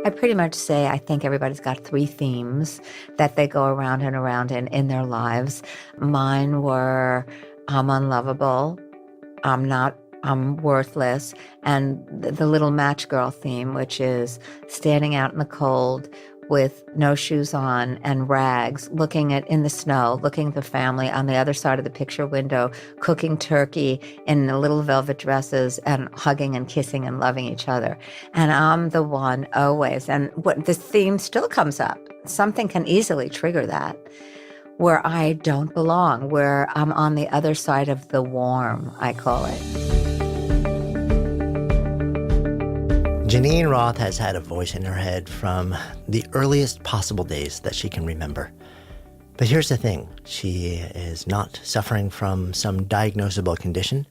I pretty much say I think everybody's got three themes that they go around and around in their lives. Mine were I'm unlovable, I'm worthless, and the little match girl theme, which is standing out in the cold with no shoes on and rags, looking in the snow, looking at the family on the other side of the picture window, cooking turkey in little velvet dresses and hugging and kissing and loving each other. And I'm the one always, and what the theme still comes up. Something can easily trigger that, where I don't belong, where I'm on the other side of the warm, I call it. Geneen Roth has had a voice in her head from the earliest possible days that she can remember. But here's the thing, she is not suffering from some diagnosable condition.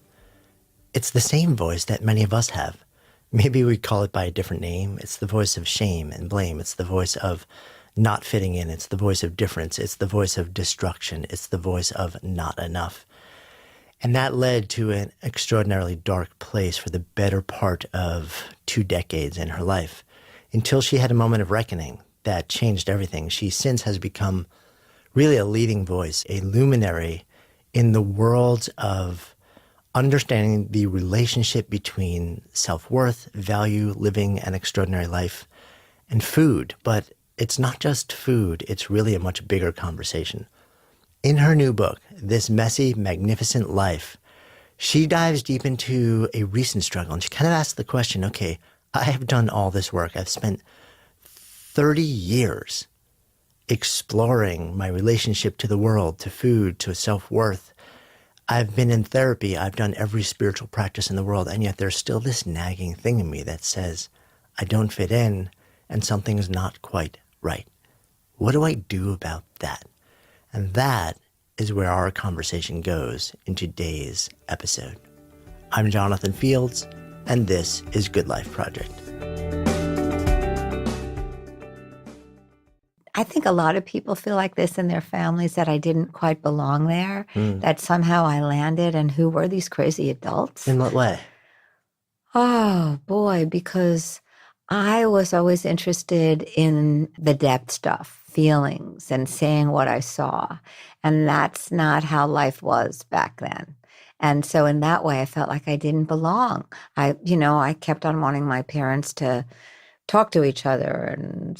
It's the same voice that many of us have. Maybe we call it by a different name. It's the voice of shame and blame. It's the voice of not fitting in. It's the voice of difference. It's the voice of destruction. It's the voice of not enough. And that led to an extraordinarily dark place for the better part of 2 decades in her life, until she had a moment of reckoning that changed everything. She since has become really a leading voice, a luminary in the world of understanding the relationship between self-worth, value, living an extraordinary life, and food. But it's not just food, it's really a much bigger conversation. In her new book, This Messy, Magnificent Life, she dives deep into a recent struggle, and she kind of asks the question, okay, I have done all this work. I've spent 30 years exploring my relationship to the world, to food, to self-worth. I've been in therapy. I've done every spiritual practice in the world, and yet there's still this nagging thing in me that says, I don't fit in, and something's not quite right. What do I do about that? And that is where our conversation goes in today's episode. I'm Jonathan Fields, and this is Good Life Project. I think a lot of people feel like this in their families, that I didn't quite belong there, that somehow I landed, and who were these crazy adults? In what way? Oh, boy, because I was always interested in the depth stuff, feelings, and saying what I saw. And that's not how life was back then. And so in that way, I felt like I didn't belong. I kept on wanting my parents to talk to each other and,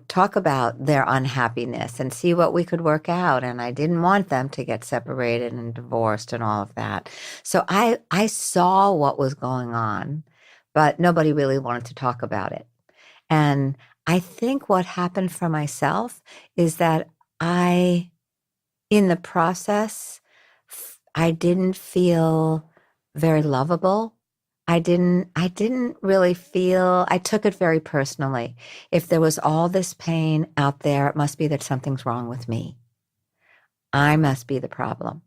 talk about their unhappiness and see what we could work out. And I didn't want them to get separated and divorced and all of that. So I saw what was going on, but nobody really wanted to talk about it. And I think what happened for myself is that in the process, I didn't feel very lovable. I didn't really feel, I took it very personally. If there was all this pain out there, it must be that something's wrong with me. I must be the problem.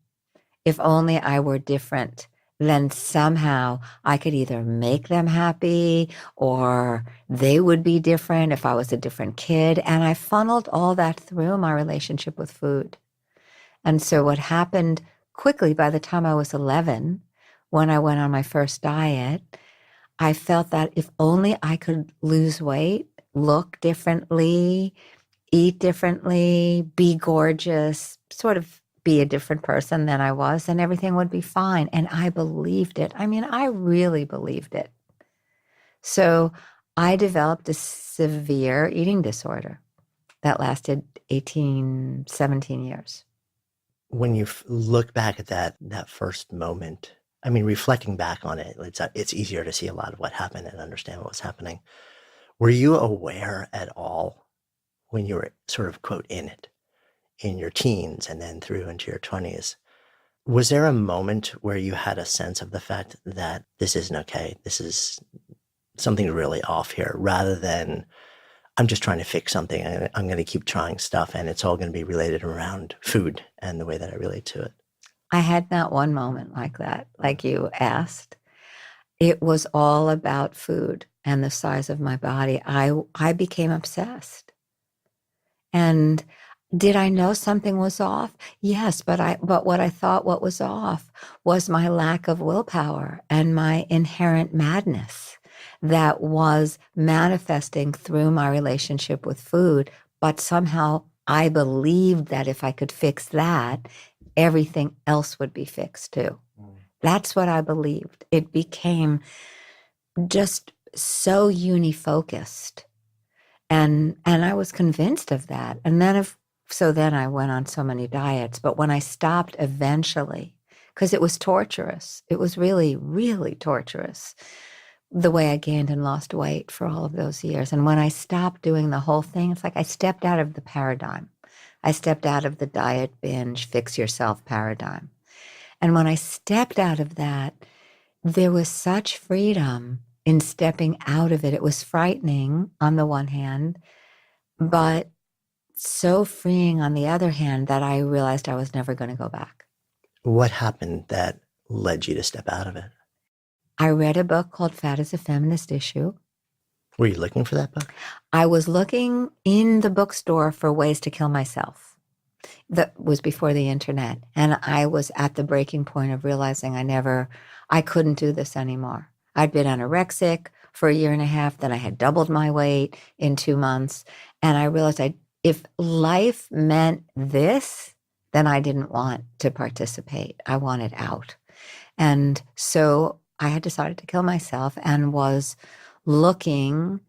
If only I were different, then somehow I could either make them happy or they would be different if I was a different kid. And I funneled all that through my relationship with food. And so what happened quickly, by the time I was 11, when I went on my first diet, I felt that if only I could lose weight, look differently, eat differently, be gorgeous, sort of be a different person than I was, and everything would be fine. And I believed it. I mean, I really believed it. So I developed a severe eating disorder that lasted 17 years. When you look back at that first moment, I mean, reflecting back on it, it's easier to see a lot of what happened and understand what was happening. Were you aware at all when you were sort of, quote, in it, in your teens and then through into your 20s? Was there a moment where you had a sense of the fact that this isn't okay, this is something really off here, rather than I'm just trying to fix something and I'm going to keep trying stuff and it's all going to be related around food and the way that I relate to it? I had not one moment like that, like you asked. It was all about food and the size of my body. I became obsessed. And did I know something was off? Yes, but what I thought what was off was my lack of willpower and my inherent madness. that was manifesting through my relationship with food, but somehow I believed that if I could fix that, everything else would be fixed too. That's what I believed. It became just so unifocused. And I was convinced of that. And then I went on so many diets. But when I stopped eventually, because it was torturous, it was really, really torturous, the way I gained and lost weight for all of those years. And when I stopped doing the whole thing, it's like I stepped out of the paradigm. I stepped out of the diet binge, fix yourself paradigm. And when I stepped out of that, there was such freedom in stepping out of it. It was frightening on the one hand, but so freeing on the other hand that I realized I was never going to go back. What happened that led you to step out of it? I read a book called Fat is a Feminist Issue. Were you looking for that book? I was looking in the bookstore for ways to kill myself. That was before the internet. And I was at the breaking point of realizing I couldn't do this anymore. I'd been anorexic for a year and a half, then I had doubled my weight in 2 months. And I realized if life meant this, then I didn't want to participate. I wanted out. And so I had decided to kill myself and was looking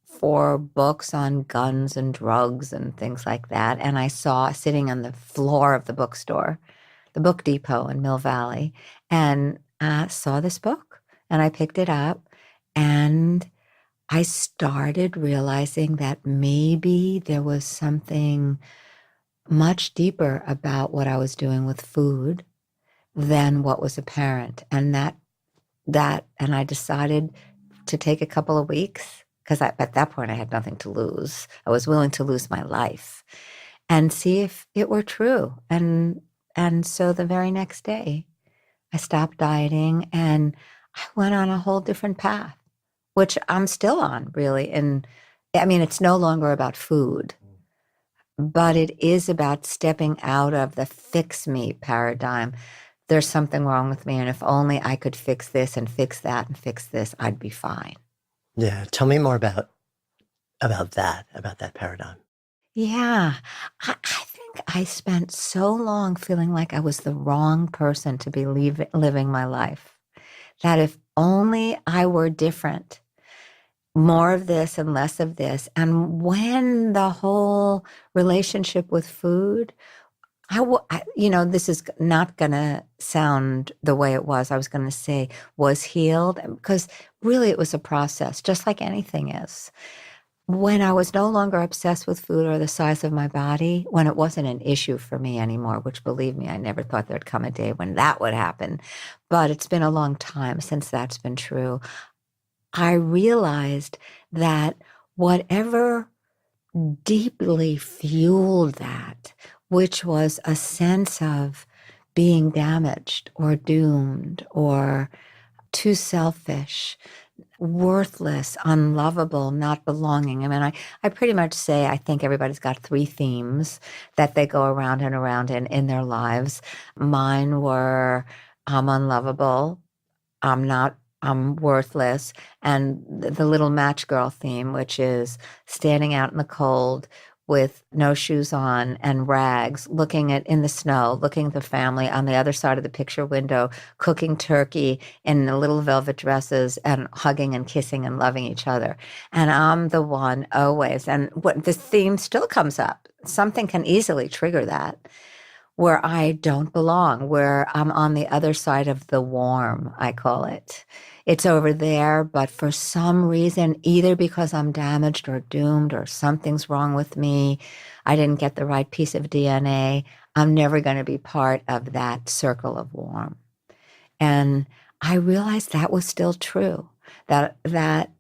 for books on guns and drugs and things like that. And I saw sitting on the floor of the bookstore, the Book Depot in Mill Valley, and I saw this book and I picked it up and I started realizing that maybe there was something much deeper about what I was doing with food than what was apparent. And and I decided to take a couple of weeks, because at that point I had nothing to lose. I was willing to lose my life and see if it were true. And so the very next day, I stopped dieting and I went on a whole different path, which I'm still on, really. And I mean, it's no longer about food, but it is about stepping out of the fix me paradigm. There's something wrong with me, and if only I could fix this and fix that and fix this, I'd be fine. Yeah. Tell me more about that paradigm. Yeah, I think I spent so long feeling like I was the wrong person to be living my life, that if only I were different, more of this and less of this. And when the whole relationship with food, this is not going to sound the way it was. I was going to say was healed, because really it was a process, just like anything is. When I was no longer obsessed with food or the size of my body, when it wasn't an issue for me anymore, which, believe me, I never thought there'd come a day when that would happen. But it's been a long time since that's been true. I realized that whatever deeply fueled that, which was a sense of being damaged or doomed or too selfish, worthless, unlovable, not belonging. I mean, I pretty much say I think everybody's got 3 themes that they go around and around in their lives. Mine were I'm unlovable, I'm worthless, and the little match girl theme, which is standing out in the cold with no shoes on and rags, looking in the snow, looking at the family on the other side of the picture window, cooking turkey in the little velvet dresses and hugging and kissing and loving each other. And I'm the one always, and what this theme still comes up. Something can easily trigger that, where I don't belong, where I'm on the other side of the warm, I call it. It's over there, but for some reason, either because I'm damaged or doomed or something's wrong with me, I didn't get the right piece of DNA, I'm never going to be part of that circle of warm. And I realized that was still true, that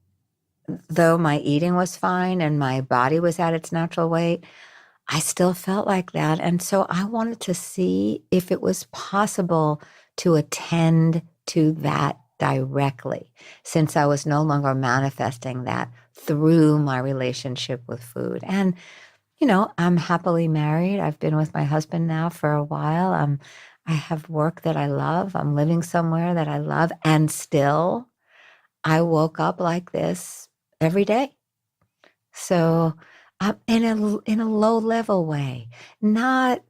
though my eating was fine and my body was at its natural weight, I still felt like that. And so I wanted to see if it was possible to attend to that directly, since I was no longer manifesting that through my relationship with food. And, I'm happily married. I've been with my husband now for a while. I have work that I love. I'm living somewhere that I love. And still, I woke up like this every day. So in a low level way, not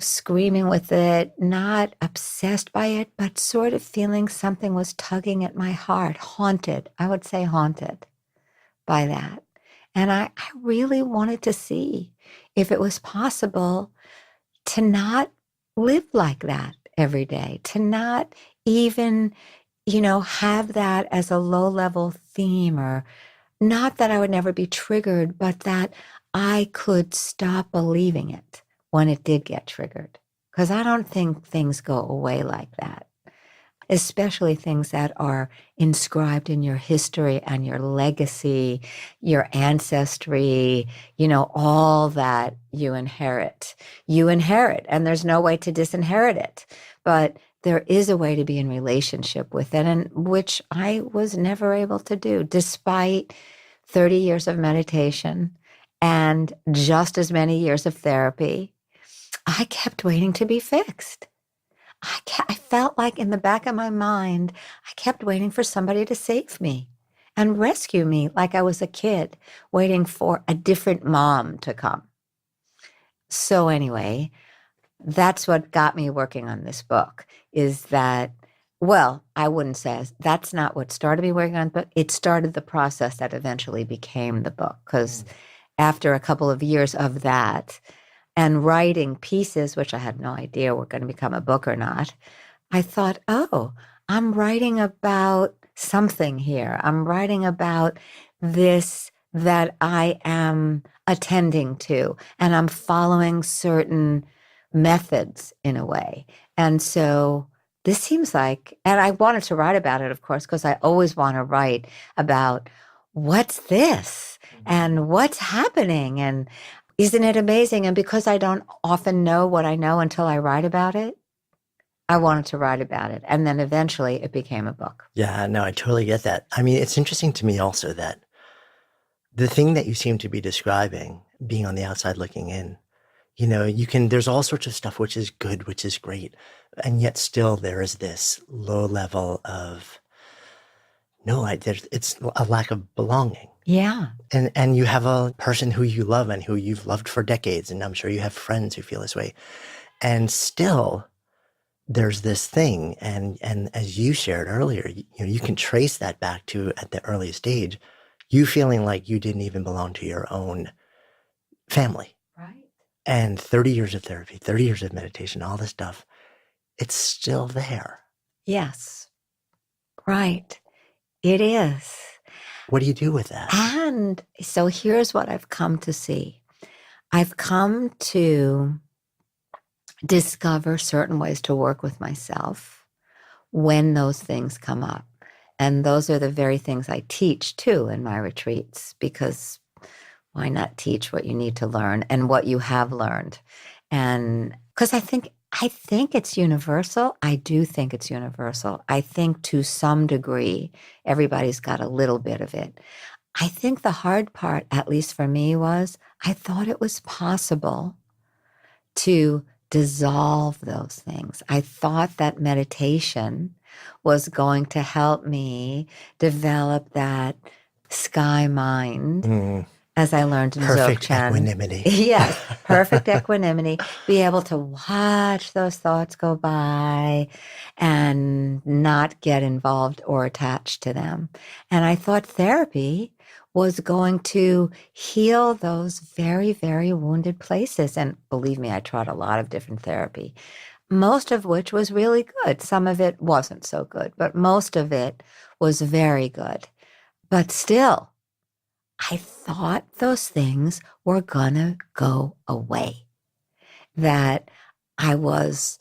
screaming with it, not obsessed by it, but sort of feeling something was tugging at my heart, haunted. I would say haunted by that. And I really wanted to see if it was possible to not live like that every day, to not even, have that as a low level theme, or not that I would never be triggered, but that I could stop believing it when it did get triggered. Because I don't think things go away like that, especially things that are inscribed in your history and your legacy, your ancestry, all that you inherit. You inherit, and there's no way to disinherit it. But there is a way to be in relationship with it, and which I was never able to do, despite 30 years of meditation and just as many years of therapy. I kept waiting to be fixed. I felt like in the back of my mind, I kept waiting for somebody to save me and rescue me, like I was a kid waiting for a different mom to come. So anyway, that's what got me working on this book, is that, well, I wouldn't say that's not what started me working on the book. It started the process that eventually became the book, because after a couple of years of that, and writing pieces, which I had no idea were going to become a book or not, I thought, oh, I'm writing about something here. I'm writing about this that I am attending to, and I'm following certain methods in a way. And so this seems like, and I wanted to write about it, of course, because I always want to write about what's this and what's happening, and isn't it amazing? And because I don't often know what I know until I write about it, I wanted to write about it. And then eventually it became a book. Yeah, no, I totally get that. I mean, it's interesting to me also that the thing that you seem to be describing, being on the outside looking in, there's all sorts of stuff which is good, which is great. And yet still there is this low level of, it's a lack of belonging. Yeah. And you have a person who you love and who you've loved for decades. And I'm sure you have friends who feel this way. And still there's this thing. And as you shared earlier, you can trace that back to, at the earliest age, you feeling like you didn't even belong to your own family. Right. And 30 years of therapy, 30 years of meditation, all this stuff, it's still there. Yes. Right. It is. What do you do with that? And so here's what I've come to see. I've come to discover certain ways to work with myself when those things come up. And those are the very things I teach too in my retreats, because why not teach what you need to learn and what you have learned? And because I think it's universal. I do think it's universal. I think to some degree, everybody's got a little bit of it. I think the hard part, at least for me, was I thought it was possible to dissolve those things. I thought that meditation was going to help me develop that sky mind. As I learned in Perfect Dzogchen. equanimity. Yes, perfect equanimity. Be able to watch those thoughts go by and not get involved or attached to them. And I thought therapy was going to heal those very, very wounded places. And believe me, I tried a lot of different therapy, most of which was really good. Some of it wasn't so good, but most of it was very good. But still, I thought those things were gonna go away. That I was,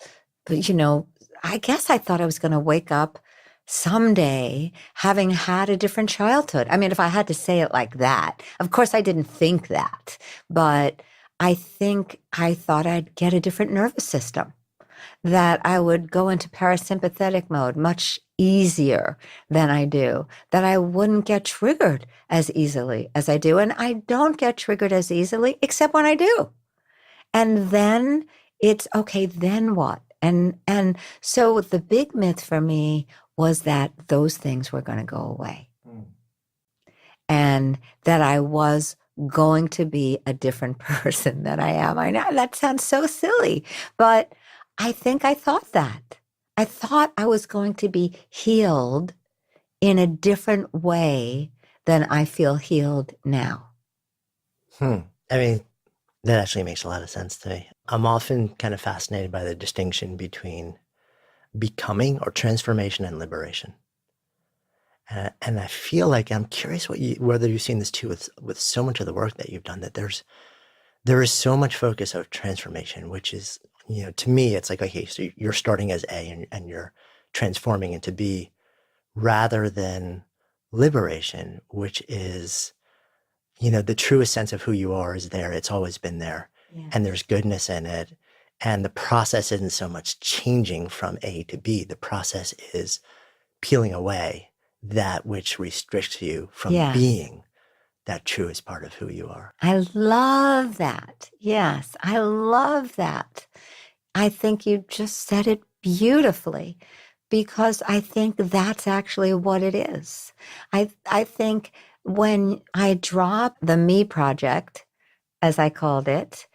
I guess I thought I was gonna wake up someday having had a different childhood. I mean, if I had to say it like that, of course I didn't think that, but I think I thought I'd get a different nervous system, that I would go into parasympathetic mode much easier than I do, that I wouldn't get triggered as easily as I do. And I don't get triggered as easily, except when I do. And then it's okay, then what? And so the big myth for me was that those things were going to go away. and that I was going to be a different person than I am. I know that sounds so silly, but I think I thought that. I thought I was going to be healed in a different way than I feel healed now. I mean, that actually makes a lot of sense to me. I'm often kind of fascinated by the distinction between becoming or transformation and liberation. And I feel like I'm curious whether you've seen this too with so much of the work that you've done, that there is so much focus of transformation, which is, to me, it's like, okay, so you're starting as A and you're transforming into B, rather than liberation, which is, the truest sense of who you are is there. It's always been there. Yeah. And there's goodness in it. And the process isn't so much changing from A to B. The process is peeling away that which restricts you from being that truest part of who you are. I love that. Yes, I love that. I think you just said it beautifully, because I think that's actually what it is. I think when I dropped the Me project, as I called it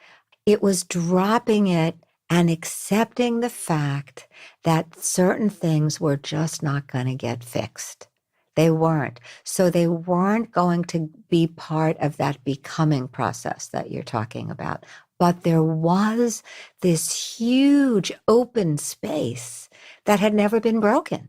was dropping it and accepting the fact that certain things were just not going to get fixed. They weren't. So they weren't going to be part of that becoming process that you're talking about. But there was this huge open space that had never been broken.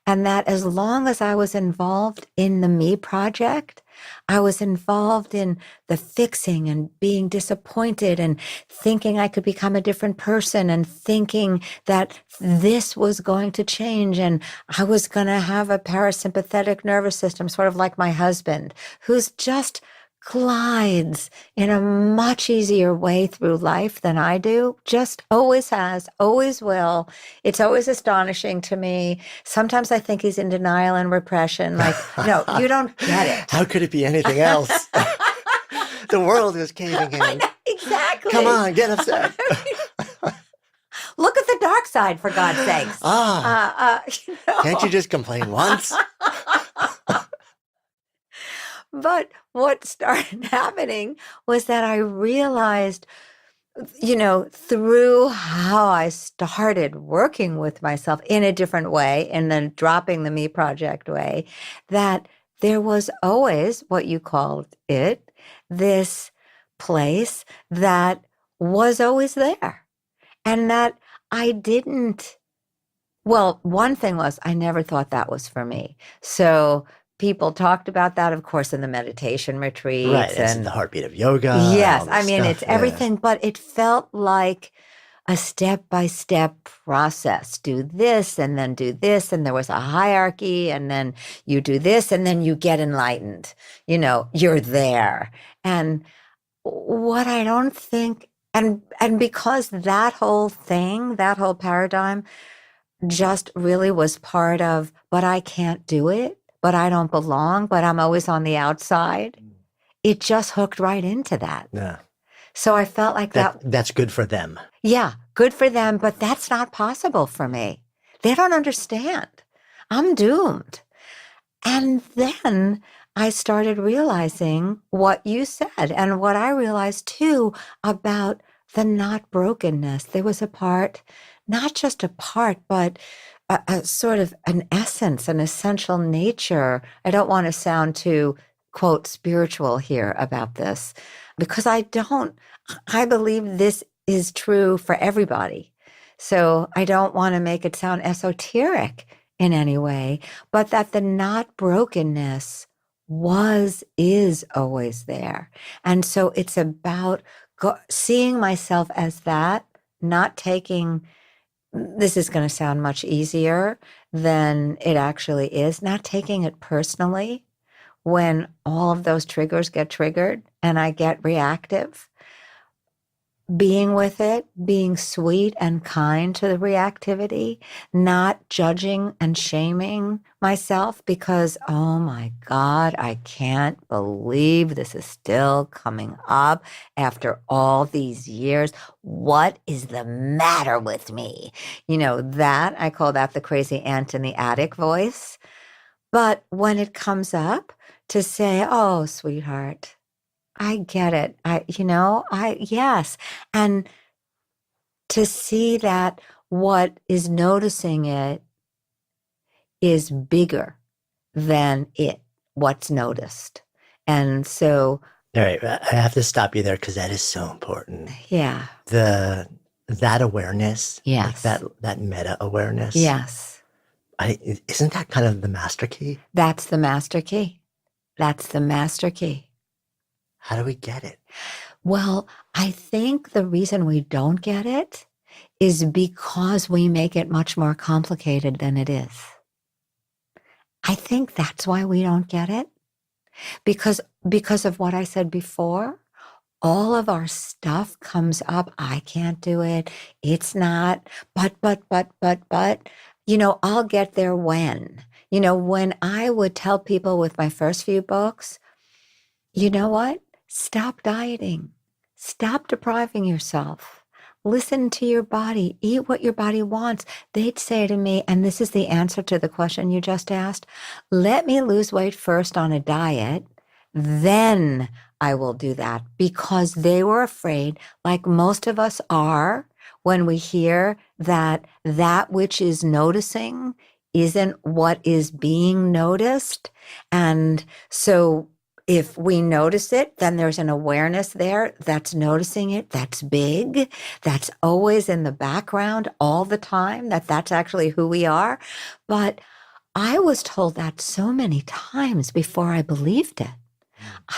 And that as long as I was involved in the Me project, I was involved in the fixing and being disappointed and thinking I could become a different person and thinking that this was going to change and I was going to have a parasympathetic nervous system, sort of like my husband, who's just glides in a much easier way through life than I do. Just always has, always will. It's always astonishing to me. Sometimes I think he's in denial and repression. Like, no, you don't get it. How could it be anything else? The world is caving in. I know, exactly. Come on, get upset. Look at the dark side, for God's sakes. Can't you just complain once? But what started happening was that I realized, through how I started working with myself in a different way, and then dropping the Me project way, that there was always what you called it, this place that was always there. And that I didn't, well, one thing was I never thought that was for me. So people talked about that, of course, in the meditation retreats. Right, it's the heartbeat of yoga. Yes, I mean, it's everything, but it felt like a step-by-step process. Do this, and then do this, and there was a hierarchy, and then you do this, and then you get enlightened. You're there. And what I don't think, and because that whole thing, that whole paradigm just really was part of, but I can't do it. But I don't belong, but I'm always on the outside. It just hooked right into that. Yeah. So I felt like that's good for them. Yeah, good for them, but that's not possible for me. They don't understand. I'm doomed. And then I started realizing what you said and what I realized too about the not brokenness. There was a part, not just a part, but a sort of an essence, an essential nature. I don't want to sound too, quote, spiritual here about this, because I believe this is true for everybody. So I don't want to make it sound esoteric in any way, but that the not brokenness is always there. And so it's about seeing myself as that, not taking, this is going to sound much easier than it actually is, not taking it personally when all of those triggers get triggered and I get reactive. Being with it, being sweet and kind to the reactivity, not judging and shaming myself because, oh my God, I can't believe this is still coming up after all these years. What is the matter with me? That, I call that the crazy ant in the attic voice. But when it comes up to say, oh, sweetheart, I get it. Yes. And to see that what is noticing it is bigger than what's noticed. And so, All right, I have to stop you there because that is so important. yeah. That awareness, like Yes. that meta awareness. Yes. Isn't that kind of the master key? That's the master key. That's the master key. How do we get it? Well, I think the reason we don't get it is because we make it much more complicated than it is. I think that's why we don't get it. Because of what I said before, all of our stuff comes up. I can't do it. It's not, but, I'll get there when. When I would tell people with my first few books, you know what? Stop dieting. Stop depriving yourself. Listen to your body. Eat what your body wants. They'd say to me, and this is the answer to the question you just asked, let me lose weight first on a diet, then I will do that, because they were afraid, like most of us are, when we hear that which is noticing isn't what is being noticed. And so if we notice it, then there's an awareness there that's noticing it. That's big. That's always in the background all the time, that's actually who we are. But I was told that so many times before I believed it.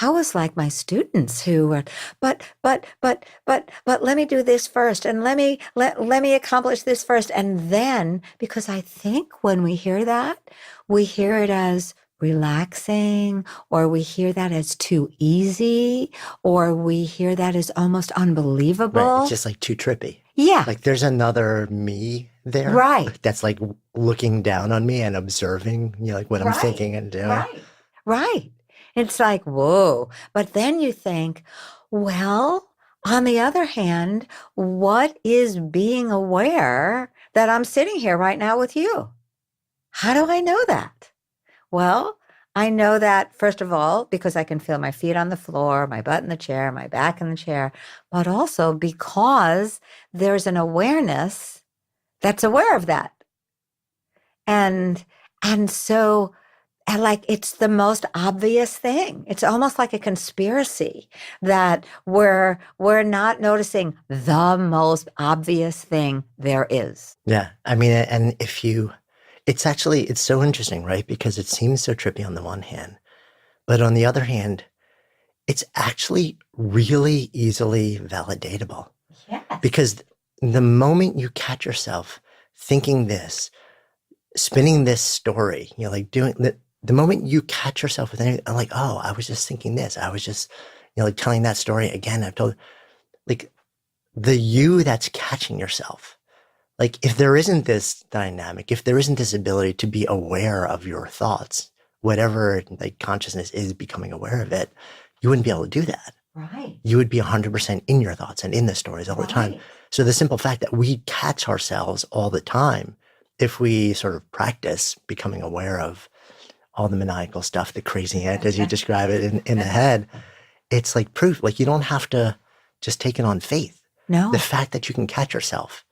I was like my students who were, but let me do this first, and let me accomplish this first, and then, because I think when we hear that, we hear it as relaxing, or we hear that as too easy, or we hear that as almost unbelievable. Right, it's just like too trippy. Yeah. Like there's another me there. Right. That's like looking down on me and observing, like what I'm thinking and doing. Right. Right. It's like, whoa. But then you think, well, on the other hand, what is being aware that I'm sitting here right now with you? How do I know that? Well, I know that, first of all, because I can feel my feet on the floor, my butt in the chair, my back in the chair, but also because there's an awareness that's aware of that. And so, and like, it's the most obvious thing. It's almost like a conspiracy that we're not noticing the most obvious thing there is. Yeah. I mean, and it's so interesting, right? Because it seems so trippy on the one hand, but on the other hand, it's actually really easily validatable. Yeah. Because the moment you catch yourself thinking this, spinning this story, like doing the moment you catch yourself with anything, I'm like, oh, I was just thinking this. I was just, like telling that story again. I've told, like, the you that's catching yourself. Like, if there isn't this dynamic, if there isn't this ability to be aware of your thoughts, whatever like consciousness is becoming aware of it, you wouldn't be able to do that. Right. You would be 100% in your thoughts and in the stories all the time. So the simple fact that we catch ourselves all the time, if we sort of practice becoming aware of all the maniacal stuff, the crazy ant, as you describe it in the head, it's like proof. Like, you don't have to just take it on faith. No. The fact that you can catch yourself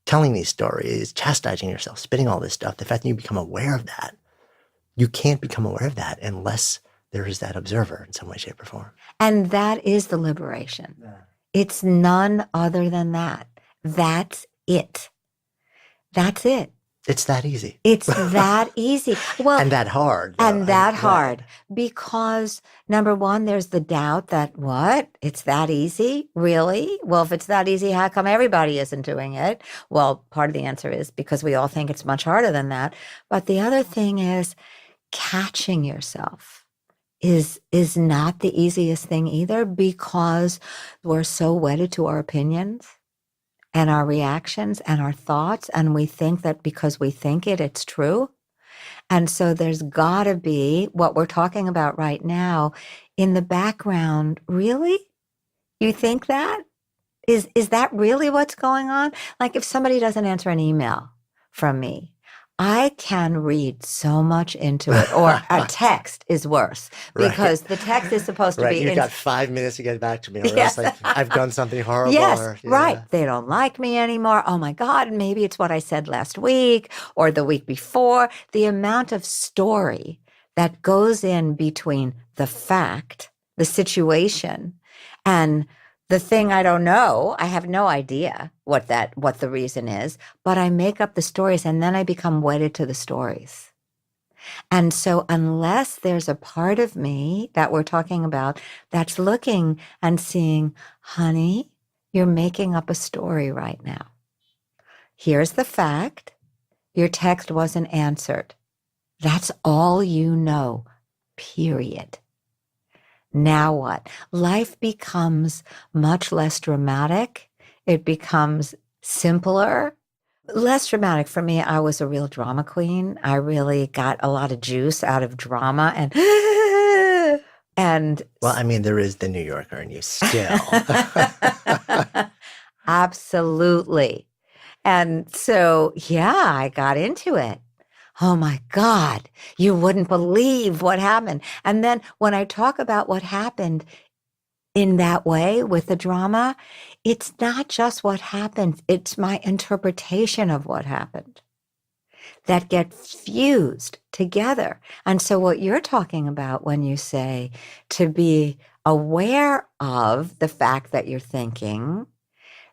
telling these stories, chastising yourself, spitting all this stuff, the fact that you become aware of that, you can't become aware of that unless there is that observer in some way, shape, or form. And that is the liberation. Yeah. It's none other than that. That's it. That's it. It's that easy. It's that easy. Well, and that hard. And that hard. Because number one, there's the doubt that, what? It's that easy? Really? Well, if it's that easy, how come everybody isn't doing it? Well, part of the answer is because we all think it's much harder than that. But the other thing is, catching yourself is not the easiest thing either, because we're so wedded to our opinions and our reactions and our thoughts, and we think that because we think it, it's true. And so there's got to be what we're talking about right now in the background. Really? You think that? Is that really what's going on? Like, if somebody doesn't answer an email from me, I can read so much into it, or a text is worse Right. because the text is supposed to Right. be You got 5 minutes to get back to me, or else yes. like I've done something horrible, Yes, or right. yeah. They don't like me anymore. Oh my God, maybe it's what I said last week or the week before. The amount of story that goes in between the fact, the situation, and the thing I don't know. I have no idea what the reason is, but I make up the stories and then I become wedded to the stories. And so, unless there's a part of me that we're talking about that's looking and seeing, honey, you're making up a story right now. Here's the fact your text wasn't answered. That's all you know, period. Now what? Life becomes much less dramatic. It becomes simpler. Less dramatic for me. I was a real drama queen. I really got a lot of juice out of drama and and Well, I mean, there is the New Yorker in you still. absolutely. And so, yeah, I got into it. Oh my God, you wouldn't believe what happened. And then when I talk about what happened in that way with the drama, it's not just what happened, it's my interpretation of what happened that get fused together. And so, what you're talking about when you say to be aware of the fact that you're thinking,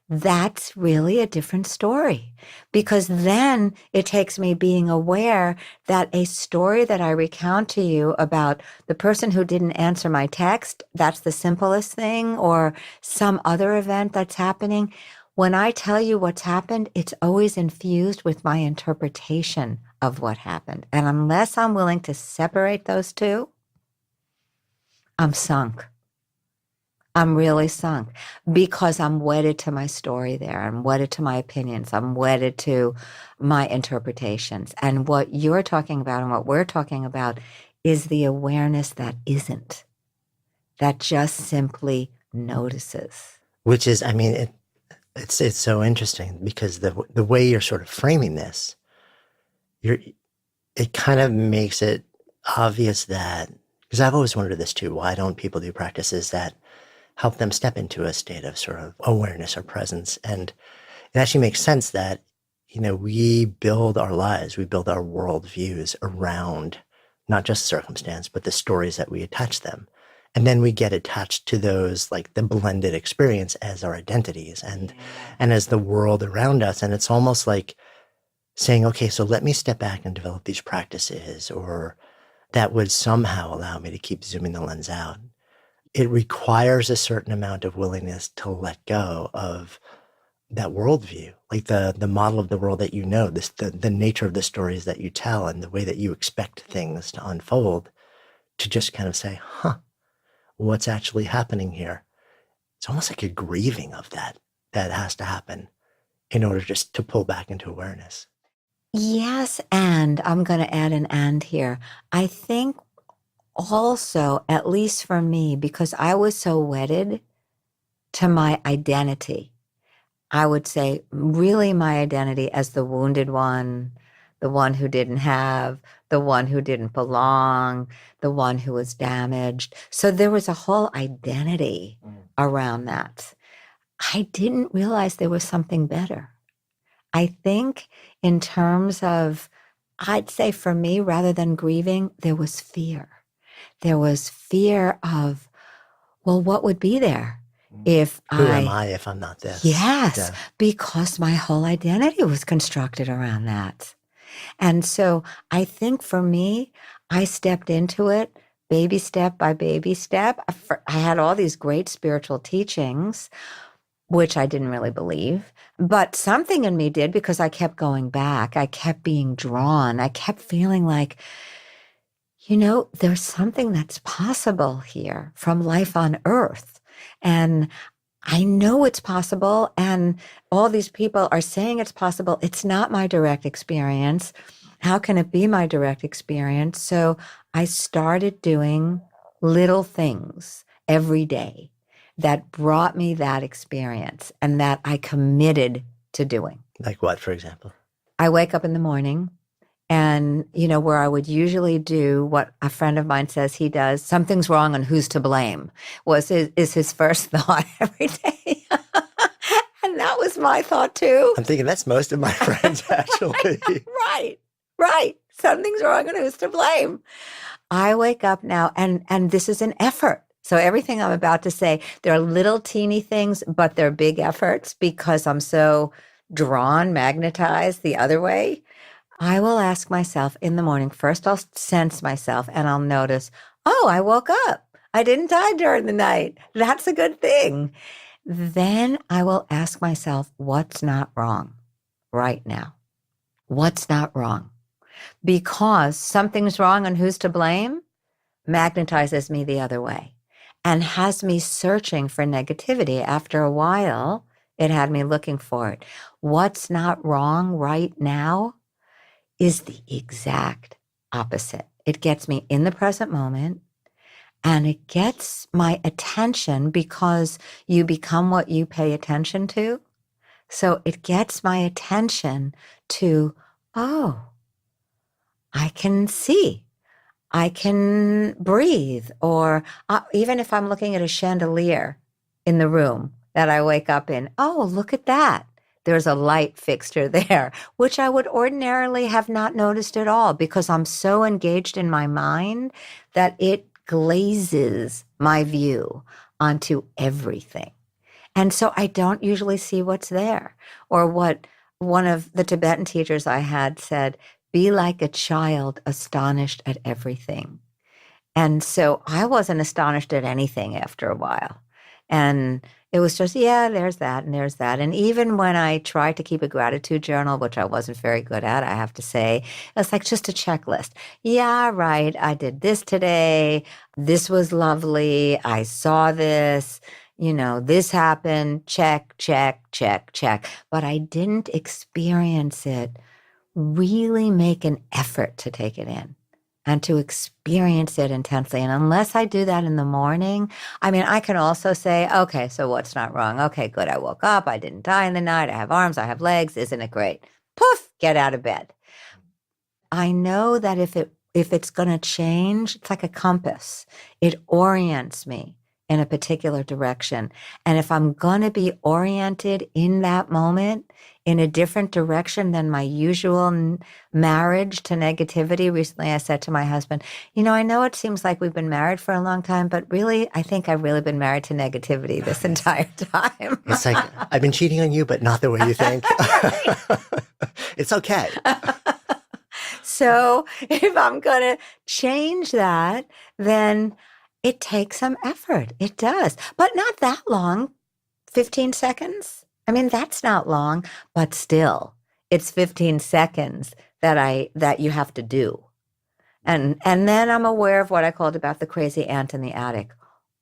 that's really a different story because then it takes me being aware that a story that I recount to you about the person who didn't answer my text, that's the simplest thing, or some other event that's happening. When I tell you what's happened, it's always infused with my interpretation of what happened. And unless I'm willing to separate those two, I'm sunk. I'm really sunk because I'm wedded to my story there. I'm wedded to my opinions. I'm wedded to my interpretations. And what you're talking about and what we're talking about is the awareness that isn't, that just simply notices. Which is, I mean, it's so interesting because the way you're sort of framing this, it kind of makes it obvious that, because I've always wondered this too, why don't people do practices that help them step into a state of sort of awareness or presence? And it actually makes sense that, we build our lives, we build our worldviews around not just circumstance, but the stories that we attach them. And then we get attached to those, like the blended experience as our identities and as the world around us. And it's almost like saying, okay, so let me step back and develop these practices, or that would somehow allow me to keep zooming the lens out. It requires a certain amount of willingness to let go of that worldview, like the model of the world that the nature of the stories that you tell and the way that you expect things to unfold, to just kind of say, what's actually happening here? It's almost like a grieving of that has to happen in order just to pull back into awareness. Yes, and I'm going to add an and here. I think also, at least for me, because I was so wedded to my identity, I would say really my identity as the wounded one, the one who didn't have, the one who didn't belong, the one who was damaged. So there was a whole identity around that. I didn't realize there was something better. I think in terms of, I'd say for me, rather than grieving, there was fear. There was fear of, well, what would be there if Who am I if I'm not this? Yes, Yeah. because my whole identity was constructed around that. And so I think for me, I stepped into it baby step by baby step. I had all these great spiritual teachings, which I didn't really believe, but something in me did because I kept going back. I kept being drawn. I kept feeling like, there's something that's possible here from life on earth. And I know it's possible. And all these people are saying it's possible. It's not my direct experience. How can it be my direct experience? So I started doing little things every day that brought me that experience and that I committed to doing. Like what, for example? I wake up in the morning And, where I would usually do what a friend of mine says he does, something's wrong and who's to blame, is his first thought every day. And that was my thought too. I'm thinking that's most of my friends, actually. Right. Something's wrong and who's to blame. I wake up now and this is an effort. So everything I'm about to say, there are little teeny things, but they're big efforts because I'm so magnetized the other way. I will ask myself in the morning, first I'll sense myself and I'll notice, oh, I woke up. I didn't die during the night. That's a good thing. Then I will ask myself, what's not wrong right now? What's not wrong? Because something's wrong and who's to blame magnetizes me the other way and has me searching for negativity. After a while, it had me looking for it. What's not wrong right now is the exact opposite. It gets me in the present moment and it gets my attention because you become what you pay attention to. So it gets my attention to, oh, I can see, I can breathe, or even if I'm looking at a chandelier in the room that I wake up in, oh, look at that. There's a light fixture there, which I would ordinarily have not noticed at all because I'm so engaged in my mind that it glazes my view onto everything. And so I don't usually see what's there. Or what one of the Tibetan teachers I had said, be like a child astonished at everything. And so I wasn't astonished at anything after a while. And it was just, yeah, there's that and there's that. And even when I tried to keep a gratitude journal, which I wasn't very good at, I have to say, it's like just a checklist. Yeah, right. I did this today. This was lovely. I saw this. This happened. Check, check, check, check. But I didn't experience it, really make an effort to take it in and to experience it intensely. And unless I do that in the morning, I can also say, okay, so what's not wrong? Okay, good. I woke up. I didn't die in the night. I have arms. I have legs. Isn't it great? Poof, get out of bed. I know that if it's going to change, it's like a compass. It orients me in a particular direction. And if I'm going to be oriented in that moment in a different direction than my usual marriage to negativity, recently I said to my husband, I know it seems like we've been married for a long time, but really, I think I've really been married to negativity this entire time. It's like, I've been cheating on you, but not the way you think. It's okay. So if I'm going to change that, then it takes some effort. It does, but not that long. 15 seconds. That's not long, but still, it's 15 seconds that you have to do. And then I'm aware of what I called about the crazy ant in the attic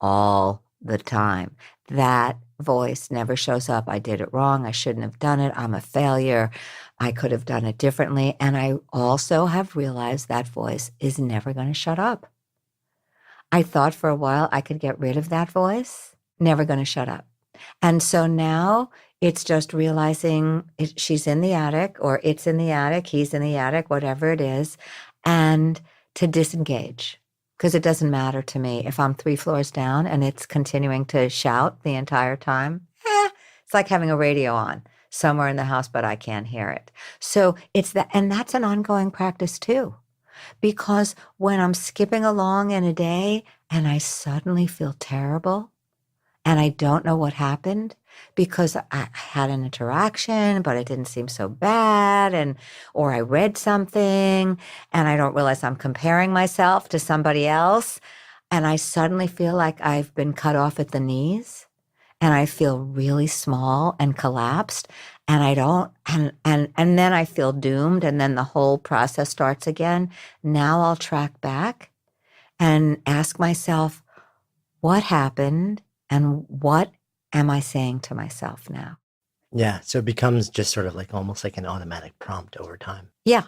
all the time. That voice never shows up. I did it wrong. I shouldn't have done it. I'm a failure. I could have done it differently. And I also have realized that voice is never going to shut up. I thought for a while I could get rid of that voice, never going to shut up. And so now it's just realizing she's in the attic, or it's in the attic, he's in the attic, whatever it is, and to disengage. Because it doesn't matter to me if I'm 3 floors down and it's continuing to shout the entire time. It's like having a radio on somewhere in the house, but I can't hear it. So it's that, and that's an ongoing practice too. Because when I'm skipping along in a day and I suddenly feel terrible and I don't know what happened because I had an interaction, but it didn't seem so bad, or I read something and I don't realize I'm comparing myself to somebody else, and I suddenly feel like I've been cut off at the knees and I feel really small and collapsed, and I don't, and then I feel doomed, and then the whole process starts again. Now I'll track back and ask myself, what happened and what am I saying to myself now? Yeah, so it becomes just sort of like almost like an automatic prompt over time. Yeah,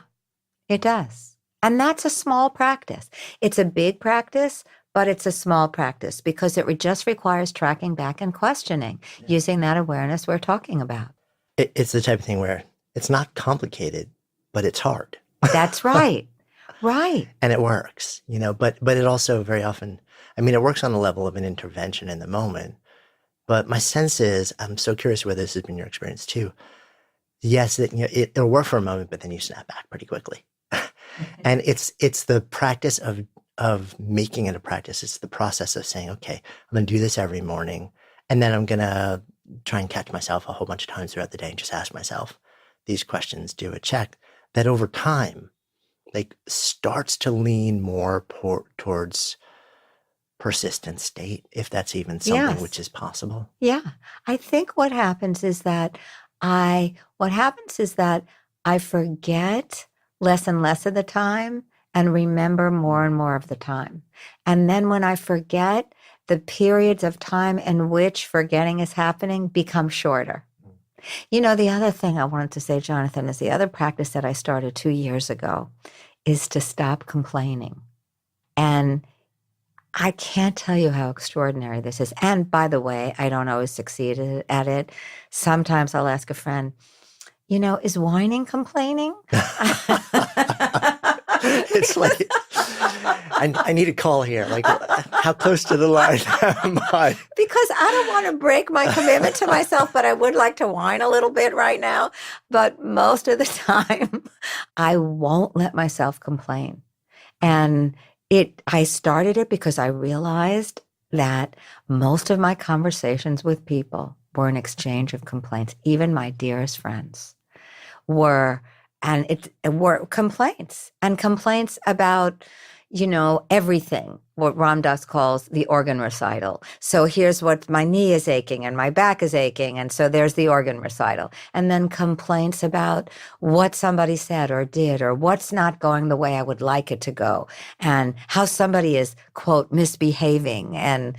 it does. And that's a small practice. It's a big practice, but it's a small practice because it just requires tracking back and questioning, using that awareness we're talking about. It's the type of thing where it's not complicated, but it's hard. That's right. Right. And it works, but it also very often, I mean, it works on the level of an intervention in the moment. But my sense is, I'm so curious whether this has been your experience too. Yes, it'll work for a moment, but then you snap back pretty quickly. And it's the practice of making it a practice. It's the process of saying, okay, I'm going to do this every morning. And then I'm going to try and catch myself a whole bunch of times throughout the day and just ask myself these questions, do a check that over time, like starts to lean more towards persistent state, if that's even something Yes. which is possible. Yeah. I think what happens is that I forget less and less of the time and remember more and more of the time. And then when I forget, the periods of time in which forgetting is happening become shorter. The other thing I wanted to say, Jonathan, is the other practice that I started 2 years ago is to stop complaining. And I can't tell you how extraordinary this is. And by the way, I don't always succeed at it. Sometimes I'll ask a friend, is whining complaining? It's like, I need a call here. Like, how close to the line am I? Because I don't want to break my commitment to myself, but I would like to whine a little bit right now. But most of the time, I won't let myself complain. And I started it because I realized that most of my conversations with people were an exchange of complaints. Even my dearest friends were complaints about, everything, what Ram Dass calls the organ recital. So here's what my knee is aching and my back is aching. And so there's the organ recital. And then complaints about what somebody said or did, or what's not going the way I would like it to go, and how somebody is, quote, misbehaving, and,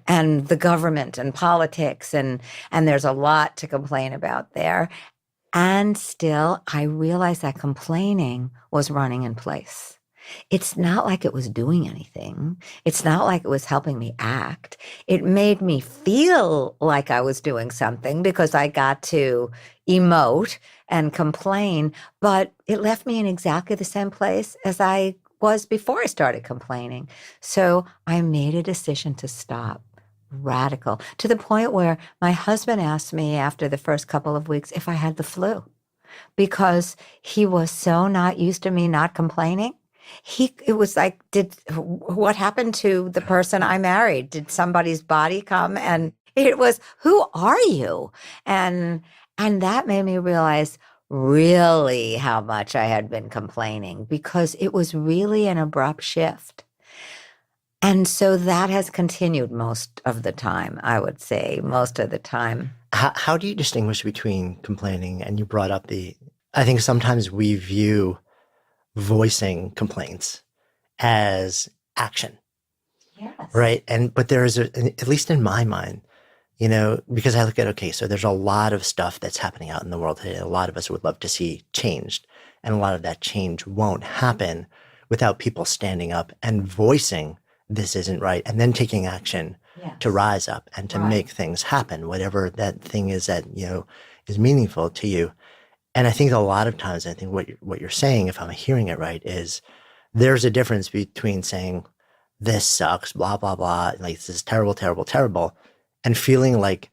and the government and politics. And there's a lot to complain about there. And still, I realized that complaining was running in place. It's not like it was doing anything. It's not like it was helping me act. It made me feel like I was doing something because I got to emote and complain, but it left me in exactly the same place as I was before I started complaining. So I made a decision to stop. Radical, to the point where my husband asked me after the first couple of weeks if I had the flu, because he was so not used to me not complaining. It was like, what happened to the person I married? Did somebody's body come? And it was, who are you? And that made me realize really how much I had been complaining, because it was really an abrupt shift. And so that has continued most of the time, I would say, most of the time. How do you distinguish between complaining, and you brought up I think sometimes we view voicing complaints as action. Yes. Right. But there is, at least in my mind, because I look at, okay, so there's a lot of stuff that's happening out in the world today. A lot of us would love to see changed. And a lot of that change won't happen without people standing up and voicing this isn't right, and then taking action to rise up and to make things happen, whatever that thing is that, is meaningful to you. And I think a lot of times, I think what you're saying, if I'm hearing it right, is there's a difference between saying this sucks, blah, blah, blah, like this is terrible, terrible, terrible, and feeling like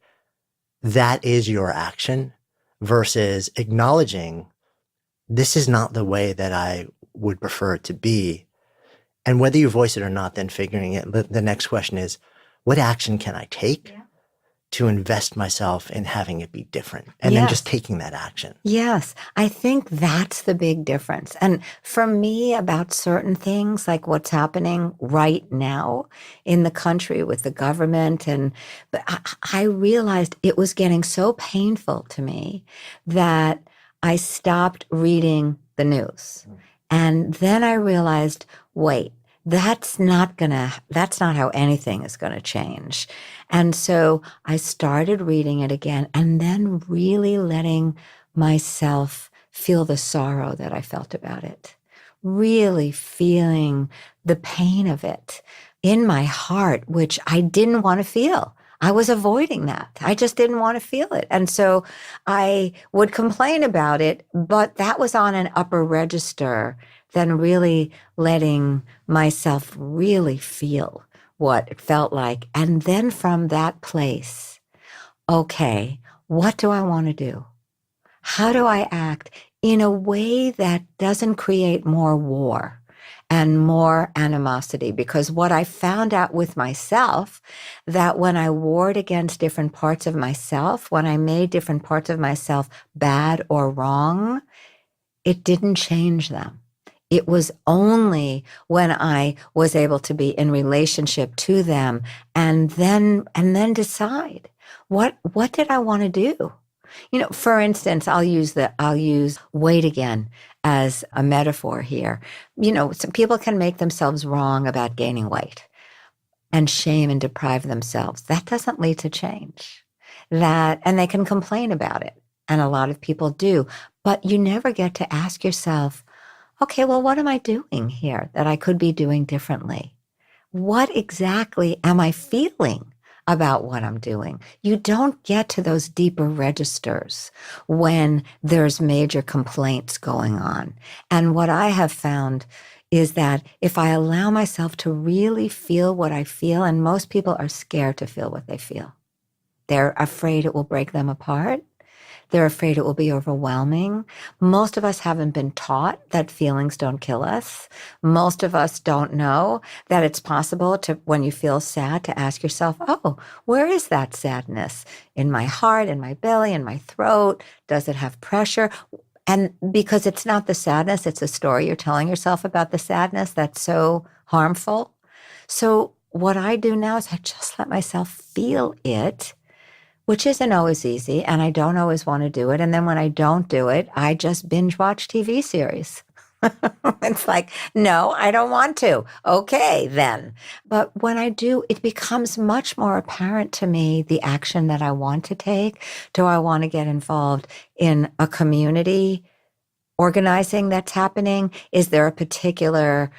that is your action, versus acknowledging this is not the way that I would prefer it to be. And whether you voice it or not, then figuring it, the next question is, what action can I take to invest myself in having it be different? And then just taking that action. Yes, I think that's the big difference. And for me, about certain things, like what's happening right now in the country with the government, but I realized it was getting so painful to me that I stopped reading the news. And then I realized, wait, that's not how anything is going to change. And so I started reading it again, and then really letting myself feel the sorrow that I felt about it, really feeling the pain of it in my heart, which I didn't want to feel. I was avoiding that. I just didn't want to feel it. And so I would complain about it, but that was on an upper register than really letting myself really feel what it felt like. And then from that place, okay, what do I want to do? How do I act in a way that doesn't create more war and more animosity? Because what I found out with myself, that when I warred against different parts of myself, when I made different parts of myself bad or wrong, it didn't change them. It was only when I was able to be in relationship to them and then decide what did I want to do? For instance, I'll use weight again as a metaphor here. Some people can make themselves wrong about gaining weight and shame and deprive themselves. That doesn't lead to change. And they can complain about it. And a lot of people do. But you never get to ask yourself, okay, well, what am I doing here that I could be doing differently? What exactly am I feeling about what I'm doing? You don't get to those deeper registers when there's major complaints going on. And what I have found is that if I allow myself to really feel what I feel, and most people are scared to feel what they feel. They're afraid it will break them apart. They're afraid it will be overwhelming. Most of us haven't been taught that feelings don't kill us. Most of us don't know that it's possible to, when you feel sad, to ask yourself, oh, where is that sadness? In my heart, in my belly, in my throat? Does it have pressure? And because it's not the sadness, it's a story you're telling yourself about the sadness that's so harmful. So what I do now is I just let myself feel it, which isn't always easy, and I don't always want to do it. And then when I don't do it, I just binge watch TV series. It's like, no, I don't want to. Okay, then. But when I do, it becomes much more apparent to me the action that I want to take. Do I want to get involved in a community organizing that's happening? Is there a particular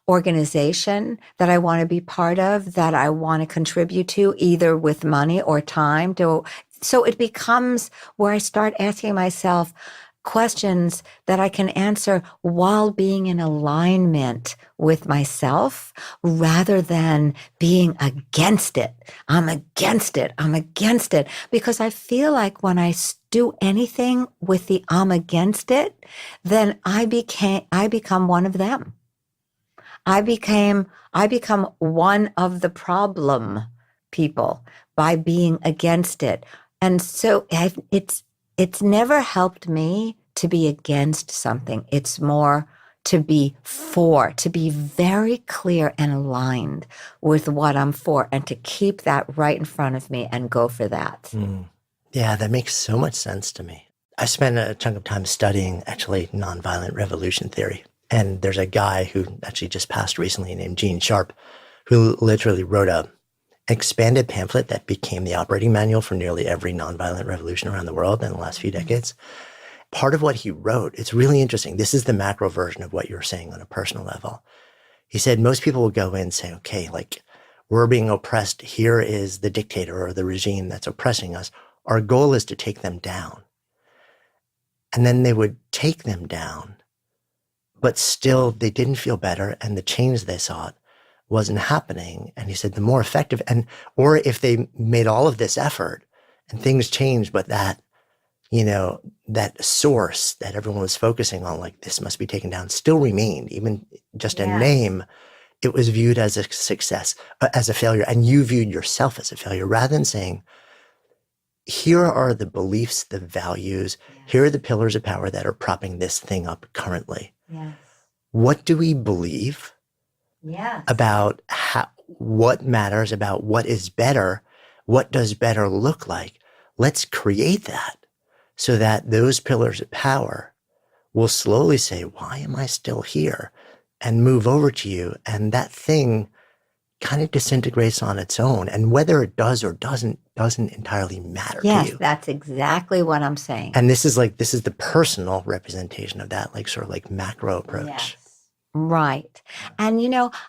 organization that I want to be part of, that I want to contribute to, either with money or time? So it becomes where I start asking myself questions that I can answer while being in alignment with myself, rather than being against it. I'm against it. I'm against it. Because I feel like when I do anything with the I'm against it, then I become one of them. I become one of the problem people by being against it. And so it's never helped me to be against something. It's more to be for, to be very clear and aligned with what I'm for, and to keep that right in front of me and go for that. Yeah, that makes so much sense to me. I spent a chunk of time studying actually nonviolent revolution theory. And there's a guy who actually just passed recently named Gene Sharp, who literally wrote an expanded pamphlet that became the operating manual for nearly every nonviolent revolution around the world in the last few decades. Part of what he wrote, it's really interesting. This is the macro version of what you're saying on a personal level. He said most people will go in and say, okay, like, we're being oppressed. Here is the dictator or the regime that's oppressing us. Our goal is to take them down. And then they would take them down, but still they didn't feel better, and the change they sought wasn't happening. And he said the more effective, or if they made all of this effort and things changed, but that, that source that everyone was focusing on, like this must be taken down, still remained, even just in name, it was viewed as a success, as a failure. And you viewed yourself as a failure, rather than saying, here are the beliefs, the values, here are the pillars of power that are propping this thing up currently. Yes. What do we believe about what matters, about what is better? What does better look like? Let's create that so that those pillars of power will slowly say, why am I still here? And move over to you. And that thing kind of disintegrates on its own. And whether it does or doesn't entirely matter to you. Yes, that's exactly what I'm saying. And this is the personal representation of that, like sort of like macro approach. Yes. Right. And,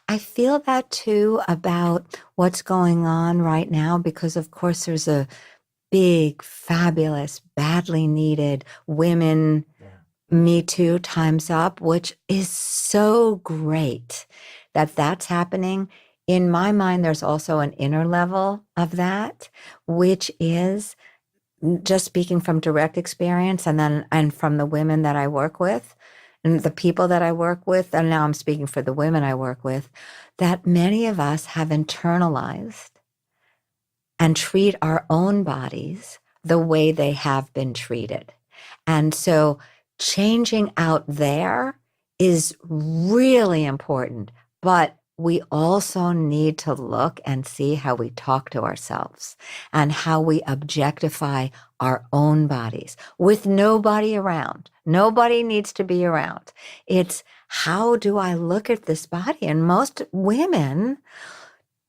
I feel that too about what's going on right now because, of course, there's a big, fabulous, badly needed women Me Too Time's Up, which is so great that that's happening. In my mind, there's also an inner level of that, which is just speaking from direct experience and from the women that I work with and the people that I work with, and now I'm speaking for the women I work with, that many of us have internalized and treat our own bodies the way they have been treated. And so changing out there is really important, but we also need to look and see how we talk to ourselves and how we objectify our own bodies with nobody around. Nobody needs to be around. It's how do I look at this body? And most women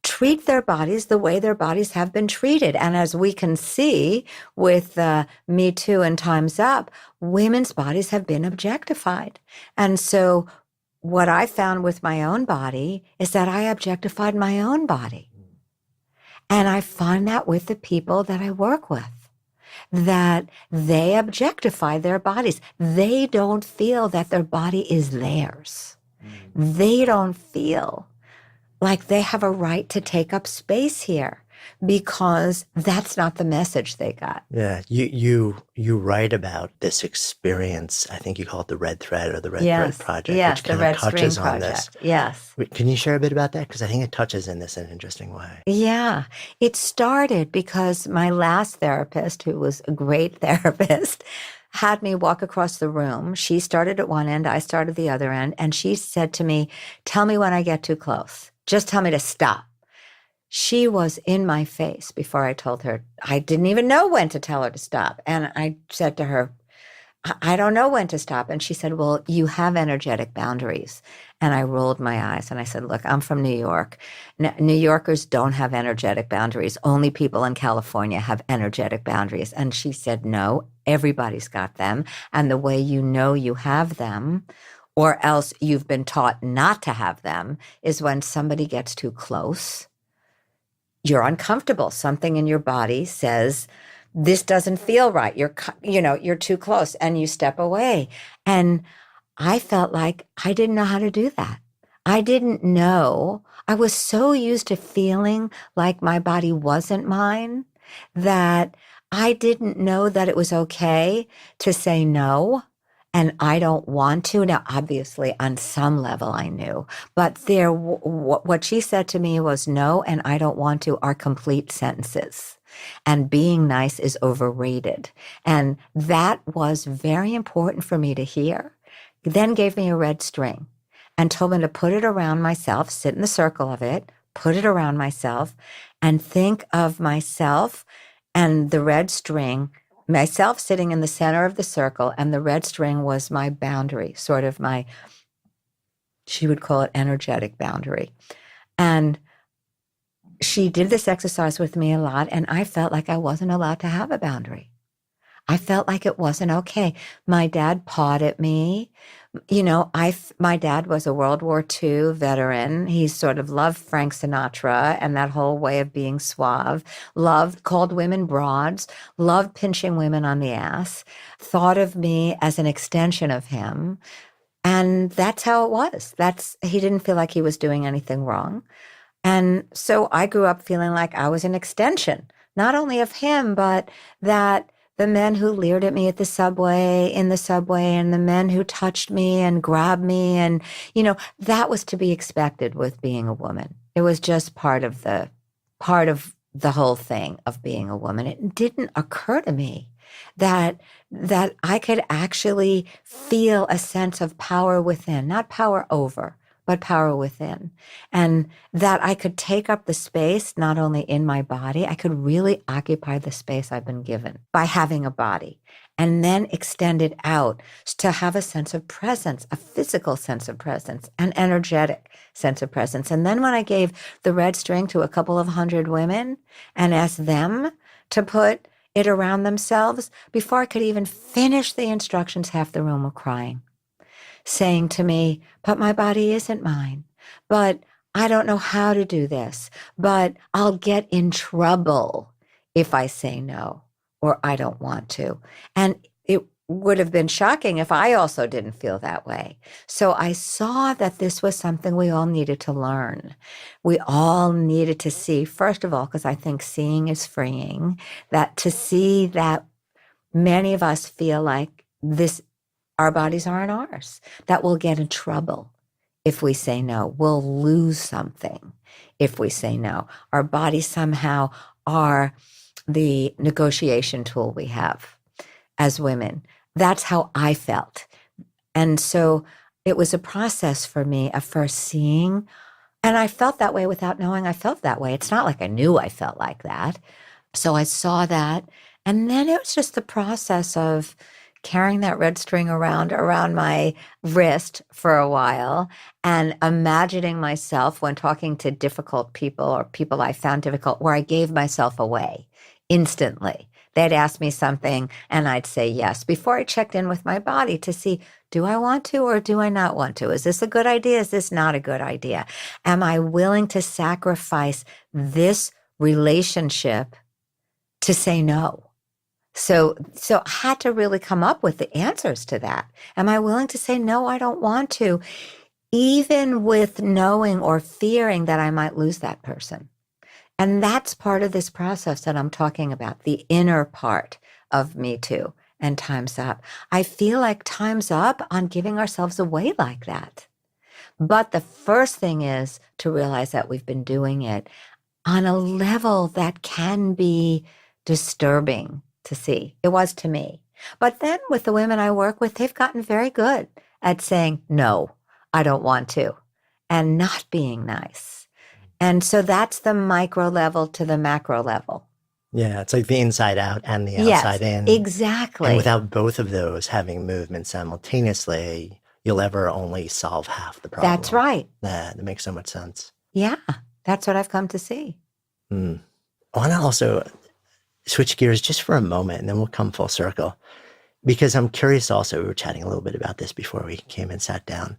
treat their bodies the way their bodies have been treated. And as we can see with Me Too and Time's Up, women's bodies have been objectified. And so what I found with my own body is that I objectified my own body. And I find that with the people that I work with, that they objectify their bodies. They don't feel that their body is theirs. They don't feel like they have a right to take up space here because that's not the message they got. Yeah, you write about this experience. I think you call it the Red Thread or the Red Thread Project, yes, which the kind Red of touches String on Project. this. Yes. Can you share a bit about that? Because I think it touches in this in an interesting way. Yeah, it started because my last therapist, who was a great therapist, had me walk across the room. She started at one end, I started the other end, and she said to me, "Tell me when I get too close. Just tell me to stop." She was in my face before I told her. I didn't even know when to tell her to stop. And I said to her, I don't know when to stop. And she said, "Well, you have energetic boundaries." And I rolled my eyes and I said, "Look, I'm from New York. New Yorkers don't have energetic boundaries. Only people in California have energetic boundaries." And she said, "No, everybody's got them. And the way you know you have them, or else you've been taught not to have them, is when somebody gets too close. You're uncomfortable. Something in your body says, this doesn't feel right. You're too close, and you step away." And I felt like I didn't know how to do that. I didn't know. I was so used to feeling like my body wasn't mine that I didn't know that it was okay to say no. And I don't want to. Now, obviously, on some level, I knew. But what she said to me was, "No, and I don't want to," are complete sentences. And being nice is overrated. And that was very important for me to hear. Then gave me a red string and told me to put it around myself, sit in the circle of it, put it around myself, and think of myself and the red string, myself sitting in the center of the circle, and the red string was my boundary, sort of she would call it energetic boundary. And she did this exercise with me a lot, and I felt like I wasn't allowed to have a boundary. I felt like it wasn't okay. My dad pawed at me. My dad was a World War II veteran. He sort of loved Frank Sinatra and that whole way of being suave, called women broads, loved pinching women on the ass, thought of me as an extension of him. And that's how it was. He didn't feel like he was doing anything wrong. And so I grew up feeling like I was an extension, not only of him, but that the men who leered at me in the subway, and the men who touched me and grabbed me, and, that was to be expected with being a woman. It was just part of the whole thing of being a woman. It didn't occur to me that I could actually feel a sense of power within, not power over, but power within. And that I could take up the space, not only in my body, I could really occupy the space I've been given by having a body, and then extend it out to have a sense of presence, a physical sense of presence, an energetic sense of presence. And then when I gave the red string to a couple of hundred women and asked them to put it around themselves, before I could even finish the instructions, half the room were crying. saying to me, but my body isn't mine. But I don't know how to do this. But I'll get in trouble if I say no or I don't want to. And it would have been shocking if I also didn't feel that way. So I saw that this was something we all needed to learn. We all needed to see, first of all, because I think seeing is freeing, that to see that many of us feel like this, our bodies aren't ours, that we'll get in trouble if we say no. We'll lose something if we say no. Our bodies somehow are the negotiation tool we have as women. That's how I felt. And so it was a process for me of first seeing, and I felt that way without knowing I felt that way. It's not like I knew I felt like that. So I saw that. And then it was just the process of carrying that red string around my wrist for a while and imagining myself when talking to difficult people or people I found difficult, where I gave myself away instantly. They'd ask me something and I'd say yes before I checked in with my body to see, do I want to or do I not want to? Is this a good idea? Is this not a good idea? Am I willing to sacrifice this relationship to say no? So I had to really come up with the answers to that. Am I willing to say, no, I don't want to, even with knowing or fearing that I might lose that person? And that's part of this process that I'm talking about, the inner part of Me Too and Time's Up. I feel like time's up on giving ourselves away like that. But the first thing is to realize that we've been doing it on a level that can be disturbing to see. It was to me. But then with the women I work with, they've gotten very good at saying, no, I don't want to, and not being nice. And so that's the micro level to the macro level. Yeah, it's like the inside out and the outside in. Exactly. And without both of those having movement simultaneously, you'll ever only solve half the problem. That's right. That makes so much sense. Yeah, that's what I've come to see. I want to also switch gears just for a moment, and then we'll come full circle. Because I'm curious also, we were chatting a little bit about this before we came and sat down.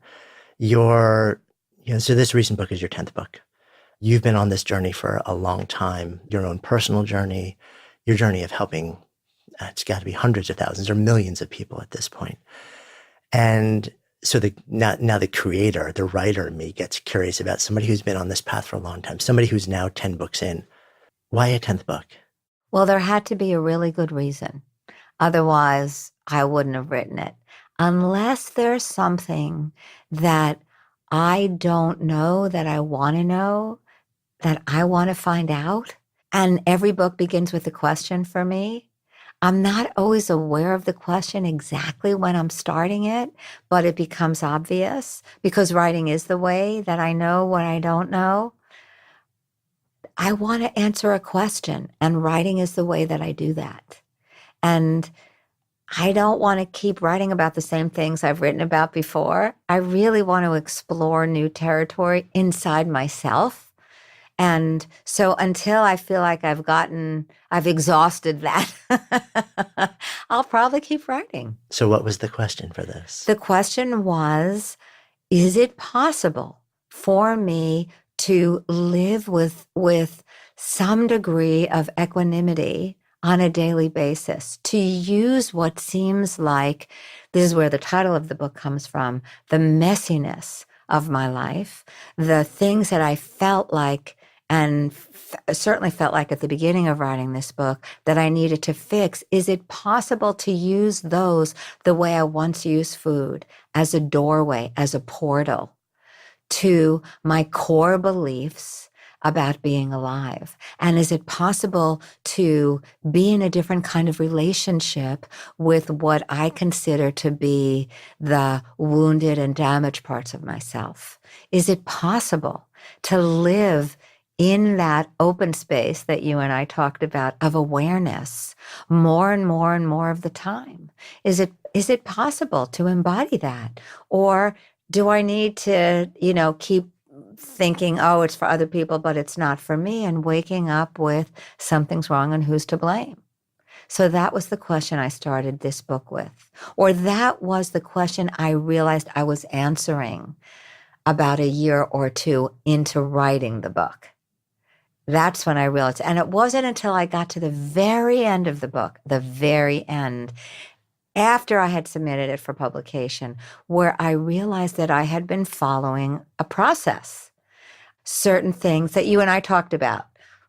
So this recent book is your 10th book. You've been on this journey for a long time, your own personal journey, your journey of helping, it's got to be hundreds of thousands or millions of people at this point. And so now the creator, the writer in me gets curious about somebody who's been on this path for a long time, somebody who's now 10 books in. Why a 10th book? Well, there had to be a really good reason. Otherwise, I wouldn't have written it. Unless there's something that I don't know that I want to know, that I want to find out. And every book begins with a question for me. I'm not always aware of the question exactly when I'm starting it, but it becomes obvious because writing is the way that I know what I don't know. I want to answer a question, and writing is the way that I do that. And I don't want to keep writing about the same things I've written about before. I really want to explore new territory inside myself. And so until I feel like I've exhausted that, I'll probably keep writing. So what was the question for this? The question was, is it possible for me to live with some degree of equanimity on a daily basis, to use what seems like, this is where the title of the book comes from, the messiness of my life, the things that I felt like, and certainly felt like at the beginning of writing this book, that I needed to fix. Is it possible to use those the way I once used food, as a doorway, as a portal to my core beliefs about being alive? And is it possible to be in a different kind of relationship with what I consider to be the wounded and damaged parts of myself? Is it possible to live in that open space that you and I talked about of awareness more and more and more of the time? Is it possible to embody that? Or do I need to, keep thinking, oh, it's for other people, but it's not for me, and waking up with something's wrong and who's to blame? So that was the question I started this book with. Or that was the question I realized I was answering about a year or two into writing the book. That's when I realized. And it wasn't until I got to the very end of the book, the very end, after I had submitted it for publication, where I realized that I had been following a process. Certain things that you and I talked about,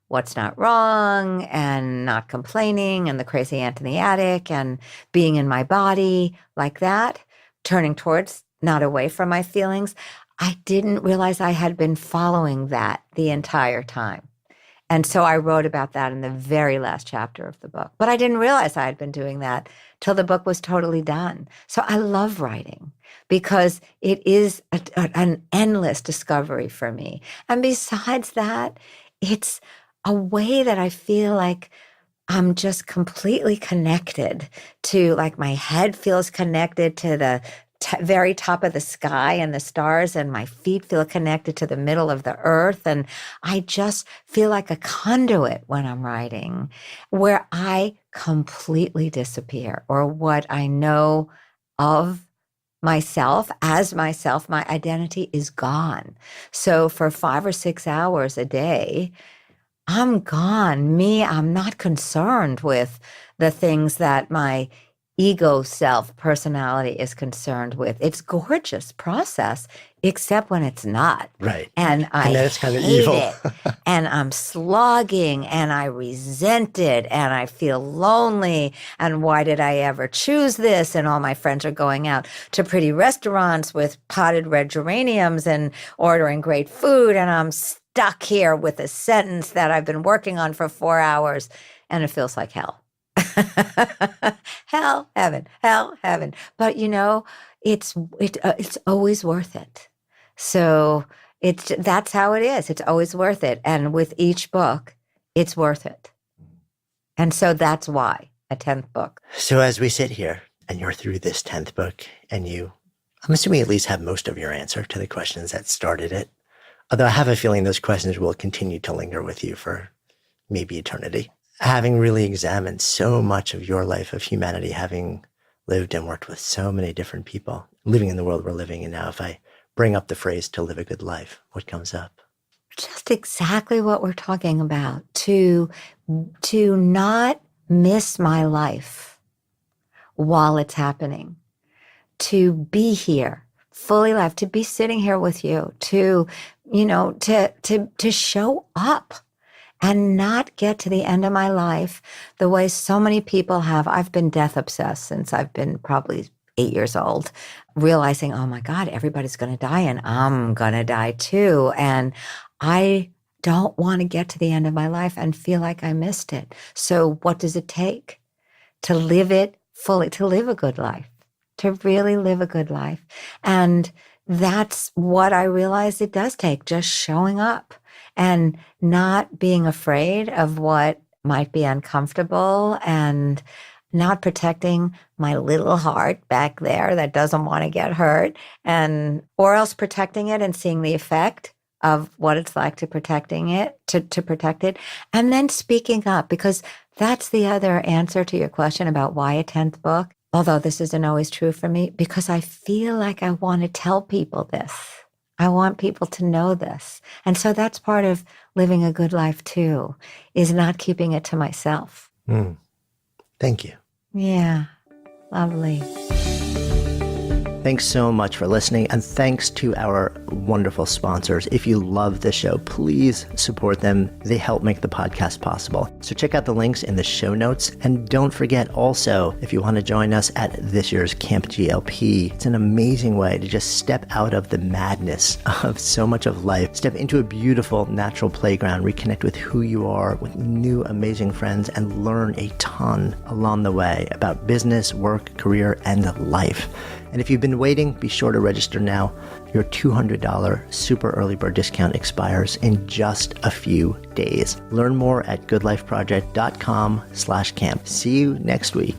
what's not wrong and not complaining and the crazy ant in the attic and being in my body like that, turning towards, not away from my feelings. I didn't realize I had been following that the entire time. And so I wrote about that in the very last chapter of the book. But I didn't realize I had been doing that till the book was totally done. So I love writing because it is an endless discovery for me. And besides that, it's a way that I feel like I'm just completely connected to, like, my head feels connected to the very top of the sky and the stars, and my feet feel connected to the middle of the earth. And I just feel like a conduit when I'm writing, where I completely disappear, or what I know of myself as myself, my identity is gone. So for 5 or 6 hours a day, I'm gone. I'm not concerned with the things that my ego self personality is concerned with. It's gorgeous process, except when it's not. Right. And I then it's kind of hate evil. it. And I'm slogging and I resent it and I feel lonely. And why did I ever choose this? And all my friends are going out to pretty restaurants with potted red geraniums and ordering great food. And I'm stuck here with a sentence that I've been working on for 4 hours, and it feels like hell. Hell, heaven. But it's always worth it. So that's how it is. It's always worth it. And with each book, it's worth it. And so that's why a 10th book. So as we sit here and you're through this 10th book, and I'm assuming at least have most of your answer to the questions that started it. Although I have a feeling those questions will continue to linger with you for maybe eternity. Having really examined so much of your life, of humanity, having lived and worked with so many different people, living in the world we're living in now, if I bring up the phrase to live a good life, what comes up? Just exactly what we're talking about. To not miss my life while it's happening. To be here, fully alive, to be sitting here with you, to show up. And not get to the end of my life the way so many people have. I've been death obsessed since I've been probably 8 years old, realizing, oh my God, everybody's going to die and I'm going to die too. And I don't want to get to the end of my life and feel like I missed it. So what does it take to live it fully, to live a good life, to really live a good life? And that's what I realized it does take, just showing up. And not being afraid of what might be uncomfortable, and not protecting my little heart back there that doesn't want to get hurt, or else protecting it and seeing the effect of what it's like to protect it, and then speaking up, because that's the other answer to your question about why a 10th book. Although this isn't always true for me, because I feel like I want to tell people this. I want people to know this. And so that's part of living a good life too, is not keeping it to myself. Thank you. Yeah, lovely. Thanks so much for listening, and thanks to our wonderful sponsors. If you love the show, please support them. They help make the podcast possible. So check out the links in the show notes. And don't forget also, if you want to join us at this year's Camp GLP, it's an amazing way to just step out of the madness of so much of life, step into a beautiful natural playground, reconnect with who you are, with new amazing friends, and learn a ton along the way about business, work, career, and life. And if you've been waiting, be sure to register now. Your $200 super early bird discount expires in just a few days. Learn more at goodlifeproject.com/camp. See you next week.